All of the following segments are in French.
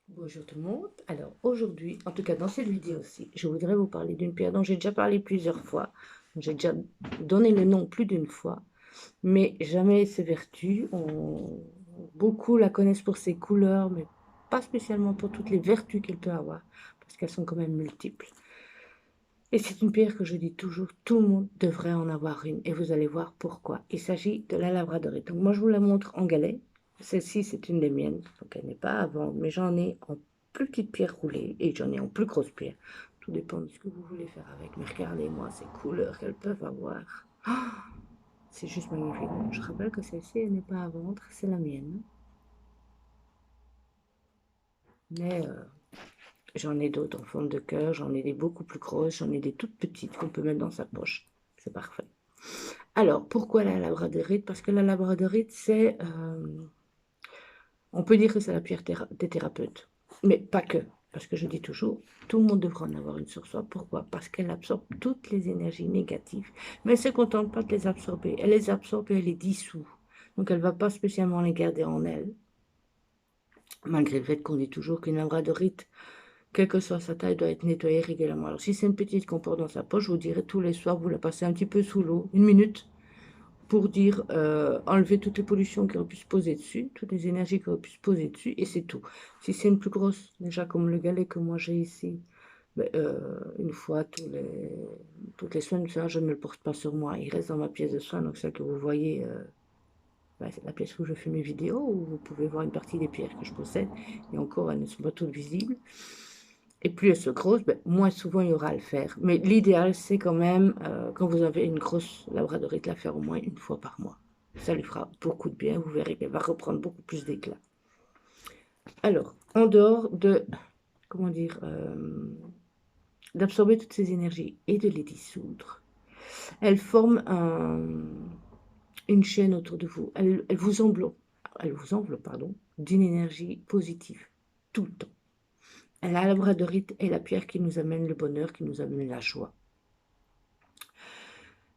Bonjour tout le monde. Alors aujourd'hui, en tout cas dans cette vidéo-ci, je voudrais vous parler d'une pierre dont j'ai déjà parlé plusieurs fois. J'ai déjà donné le nom plus d'une fois, mais jamais ses vertus. Beaucoup la connaissent pour ses couleurs, mais pas spécialement pour toutes les vertus qu'elle peut avoir, parce qu'elles sont quand même multiples. Et c'est une pierre que je dis toujours, tout le monde devrait en avoir une, et vous allez voir pourquoi. Il s'agit de la labradorite. Donc moi je vous la montre en galet. Celle-ci c'est une des miennes, donc elle n'est pas à vendre, mais j'en ai en plus petite pierre roulée et j'en ai en plus grosse pierre. Tout dépend de ce que vous voulez faire avec. Mais regardez-moi ces couleurs qu'elles peuvent avoir. Ah, c'est juste magnifique. Bon, je rappelle que celle-ci elle n'est pas à vendre, c'est la mienne. Mais j'en ai d'autres en forme de cœur, j'en ai des beaucoup plus grosses, j'en ai des toutes petites qu'on peut mettre dans sa poche. C'est parfait. Alors, pourquoi la labradorite? Parce que la labradorite, on peut dire que c'est la pierre des thérapeutes, mais pas que. Parce que je dis toujours, tout le monde devrait en avoir une sur soi. Pourquoi? Parce qu'elle absorbe toutes les énergies négatives, mais elle ne se contente pas de les absorber. Elle les absorbe et elle les dissout. Donc, elle ne va pas spécialement les garder en elle, malgré le fait qu'on dit toujours qu'une labradorite, quelle que soit sa taille, doit être nettoyée régulièrement. Alors, si c'est une petite qu'on porte dans sa poche, je vous dirais tous les soirs, vous la passez un petit peu sous l'eau, une minute, pour dire enlever toutes les pollutions qui auraient pu se poser dessus, toutes les énergies qui auraient pu se poser dessus, et c'est tout. Si c'est une plus grosse, déjà comme le galet que moi j'ai ici, ben, une fois toutes les semaines, ça, je ne le porte pas sur moi, il reste dans ma pièce de soins, donc celle que vous voyez, ben, c'est la pièce où je fais mes vidéos, où vous pouvez voir une partie des pierres que je possède, et encore, elles ne sont pas toutes visibles. Et plus elles se grossent, ben, moins souvent il y aura à le faire. Mais l'idéal, c'est quand même, quand vous avez une grosse labradorite, la faire au moins une fois par mois. Ça lui fera beaucoup de bien, vous verrez qu'elle va reprendre beaucoup plus d'éclat. Alors, en dehors de, comment dire, d'absorber toutes ces énergies et de les dissoudre, elle forme une chaîne autour de vous. Elle vous enveloppe, pardon, d'une énergie positive, tout le temps. La labradorite est la pierre qui nous amène le bonheur, qui nous amène la joie.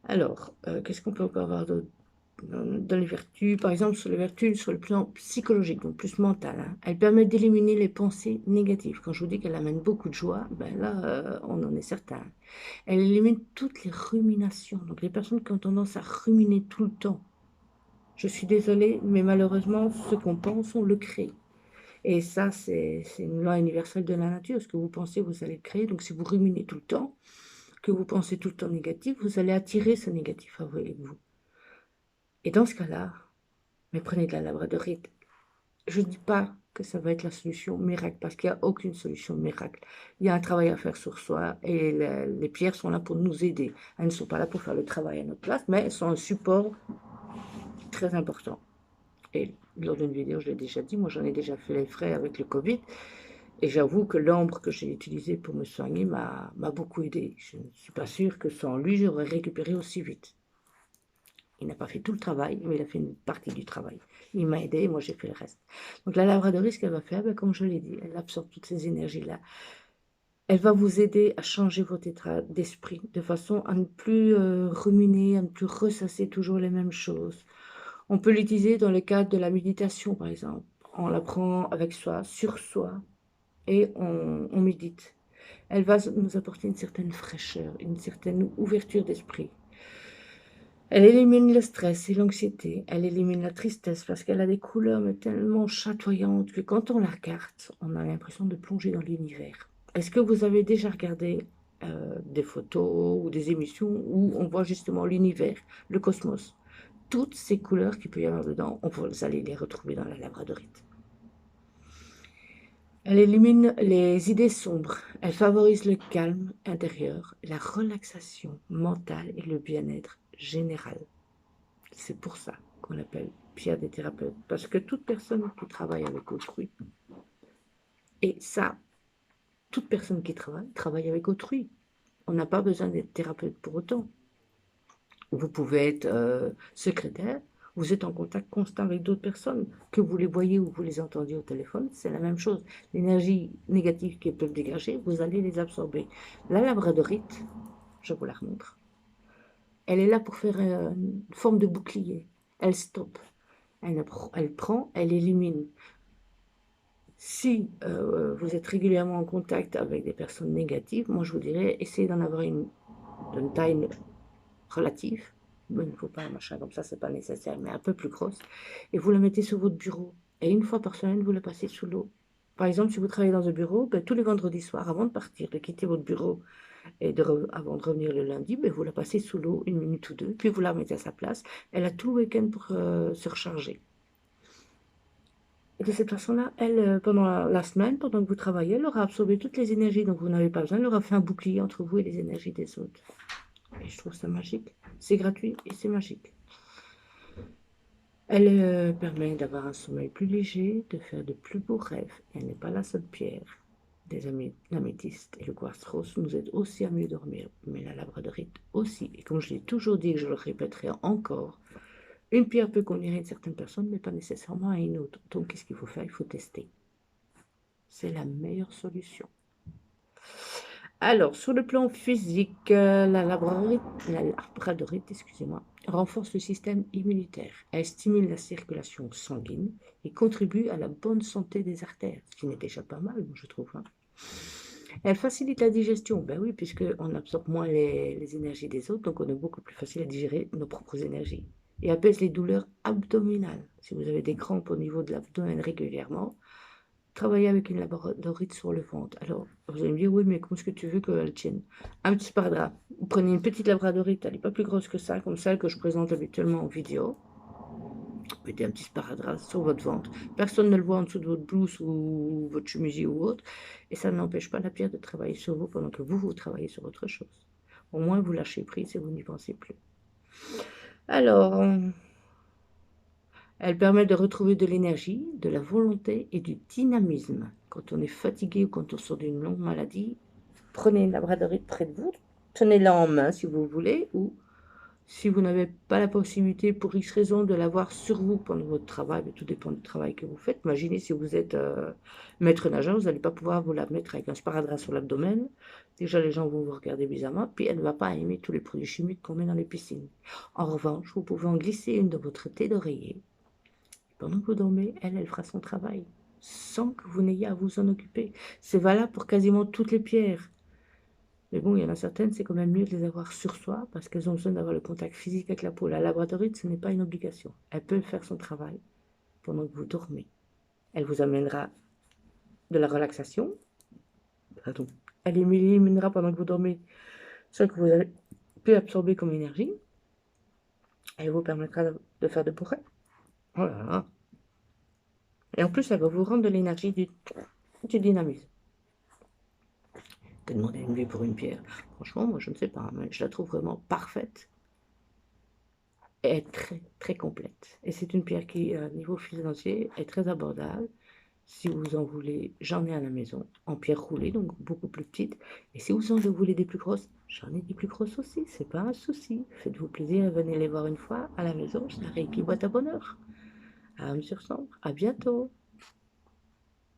Alors, qu'est-ce qu'on peut encore avoir d'autre dans les vertus? Par exemple, sur les vertus sur le plan psychologique, donc plus mental, hein. Elle permet d'éliminer les pensées négatives. Quand je vous dis qu'elle amène beaucoup de joie, ben là, on en est certain. Elle élimine toutes les ruminations. Donc, les personnes qui ont tendance à ruminer tout le temps. Je suis désolée, mais malheureusement, ce qu'on pense, on le crée. Et ça, c'est une loi universelle de la nature. Ce que vous pensez, vous allez le créer. Donc, si vous ruminez tout le temps, que vous pensez tout le temps négatif, vous allez attirer ce négatif avec vous. Et dans ce cas-là, mais prenez de la labradorite. Je ne dis pas que ça va être la solution miracle, parce qu'il n'y a aucune solution miracle. Il y a un travail à faire sur soi, et les pierres sont là pour nous aider. Elles ne sont pas là pour faire le travail à notre place, mais elles sont un support très important. Et lors d'une vidéo, je l'ai déjà dit, moi j'en ai déjà fait les frais avec le Covid, et j'avoue que l'ambre que j'ai utilisé pour me soigner m'a beaucoup aidé. Je ne suis pas sûre que sans lui, j'aurais récupéré aussi vite. Il n'a pas fait tout le travail, mais il a fait une partie du travail. Il m'a aidé et moi j'ai fait le reste. Donc la labradorite, ce qu'elle va faire, ben, comme je l'ai dit, elle absorbe toutes ces énergies-là. Elle va vous aider à changer votre état d'esprit de façon à ne plus ruminer, à ne plus ressasser toujours les mêmes choses. On peut l'utiliser dans le cadre de la méditation, par exemple. On la prend avec soi, sur soi, et on médite. Elle va nous apporter une certaine fraîcheur, une certaine ouverture d'esprit. Elle élimine le stress et l'anxiété, elle élimine la tristesse parce qu'elle a des couleurs mais tellement chatoyantes que quand on la regarde, on a l'impression de plonger dans l'univers. Est-ce que vous avez déjà regardé des photos ou des émissions où on voit justement l'univers, le cosmos? Toutes ces couleurs qu'il peut y avoir dedans, vous allez les retrouver dans la labradorite. Elle élimine les idées sombres, elle favorise le calme intérieur, la relaxation mentale et le bien-être général. C'est pour ça qu'on l'appelle pierre des thérapeutes, parce que toute personne qui travaille avec autrui, et ça, toute personne qui travaille, travaille avec autrui. On n'a pas besoin d'être thérapeute pour autant. Vous pouvez être secrétaire, vous êtes en contact constant avec d'autres personnes, que vous les voyez ou vous les entendiez au téléphone, c'est la même chose. L'énergie négative qu'elles peuvent dégager, vous allez les absorber. La labradorite, je vous la remontre, elle est là pour faire une forme de bouclier. Elle stoppe, elle prend, elle élimine. Si vous êtes régulièrement en contact avec des personnes négatives, moi je vous dirais, essayez d'en avoir une taille relative. Il ne faut pas un machin comme ça, c'est pas nécessaire, mais un peu plus grosse. Et vous la mettez sur votre bureau. Et une fois par semaine, vous la passez sous l'eau. Par exemple, si vous travaillez dans un bureau, ben, tous les vendredis soirs, avant de partir, de quitter votre bureau et avant de revenir le lundi, ben, vous la passez sous l'eau 1 minute ou deux, puis vous la remettez à sa place. Elle a tout le week-end pour se recharger. Et de cette façon-là, elle, pendant la semaine, pendant que vous travaillez, elle aura absorbé toutes les énergies dont vous n'avez pas besoin. Elle aura fait un bouclier entre vous et les énergies des autres. Et je trouve ça magique. C'est gratuit et c'est magique. Elle permet d'avoir un sommeil plus léger, de faire de plus beaux rêves. Elle n'est pas la seule pierre. L'améthyste et le quartz rose nous aident aussi à mieux dormir, mais la labradorite aussi. Et comme je l'ai toujours dit et je le répéterai encore, une pierre peut convenir à une certaine personne, mais pas nécessairement à une autre. Donc, qu'est-ce qu'il faut faire? Il faut tester. C'est la meilleure solution. Alors, sur le plan physique, la labradorite, excusez-moi, renforce le système immunitaire. Elle stimule la circulation sanguine et contribue à la bonne santé des artères, ce qui n'est déjà pas mal, moi, je trouve, hein. Elle facilite la digestion, ben oui, puisqu'on absorbe moins les énergies des autres, donc on est beaucoup plus facile à digérer nos propres énergies. Et apaise les douleurs abdominales. Si vous avez des crampes au niveau de l'abdomen régulièrement, travailler avec une labradorite sur le ventre. Alors, vous allez me dire, oui, mais comment est-ce que tu veux qu'elle tienne? Un petit sparadrap. Vous prenez une petite labradorite, elle n'est pas plus grosse que ça, comme celle que je présente habituellement en vidéo. Vous mettez un petit sparadrap sur votre ventre. Personne ne le voit en dessous de votre blouse ou votre chemisier ou autre. Et ça n'empêche pas la pierre de travailler sur vous pendant que vous travaillez sur autre chose. Au moins, vous lâchez prise et vous n'y pensez plus. Alors, elle permet de retrouver de l'énergie, de la volonté et du dynamisme. Quand on est fatigué ou quand on sort d'une longue maladie, prenez une labradorite près de vous, tenez-la en main si vous voulez, ou si vous n'avez pas la possibilité pour X raison de l'avoir sur vous pendant votre travail, mais tout dépend du travail que vous faites. Imaginez si vous êtes maître nageur, vous n'allez pas pouvoir vous la mettre avec un sparadrap sur l'abdomen. Déjà, les gens vont vous regarder bizarrement, puis elle ne va pas aimer tous les produits chimiques qu'on met dans les piscines. En revanche, vous pouvez en glisser une dans votre thé d'oreiller. Pendant que vous dormez, elle fera son travail, sans que vous n'ayez à vous en occuper. C'est valable pour quasiment toutes les pierres. Mais bon, il y en a certaines, c'est quand même mieux de les avoir sur soi parce qu'elles ont besoin d'avoir le contact physique avec la peau. La labradorite, ce n'est pas une obligation. Elle peut faire son travail pendant que vous dormez. Elle vous amènera de la relaxation. Pardon. Elle éliminera pendant que vous dormez ce que vous avez pu absorber comme énergie. Elle vous permettra de faire de beaux rêves. Oh là là. Et en plus, elle va vous rendre de l'énergie, du dynamisme. Que demander une vie pour une pierre? Franchement, moi, je ne sais pas, mais je la trouve vraiment parfaite. Et est très, très complète. Et c'est une pierre qui, niveau financier, est très abordable. Si vous en voulez, j'en ai à la maison, en pierre roulée, donc beaucoup plus petite. Et si vous en voulez des plus grosses, j'en ai des plus grosses aussi, c'est pas un souci. Faites-vous plaisir et venez les voir une fois à la maison, ça rééquivoit à bonheur. À Âme-sur-Sambre, à bientôt.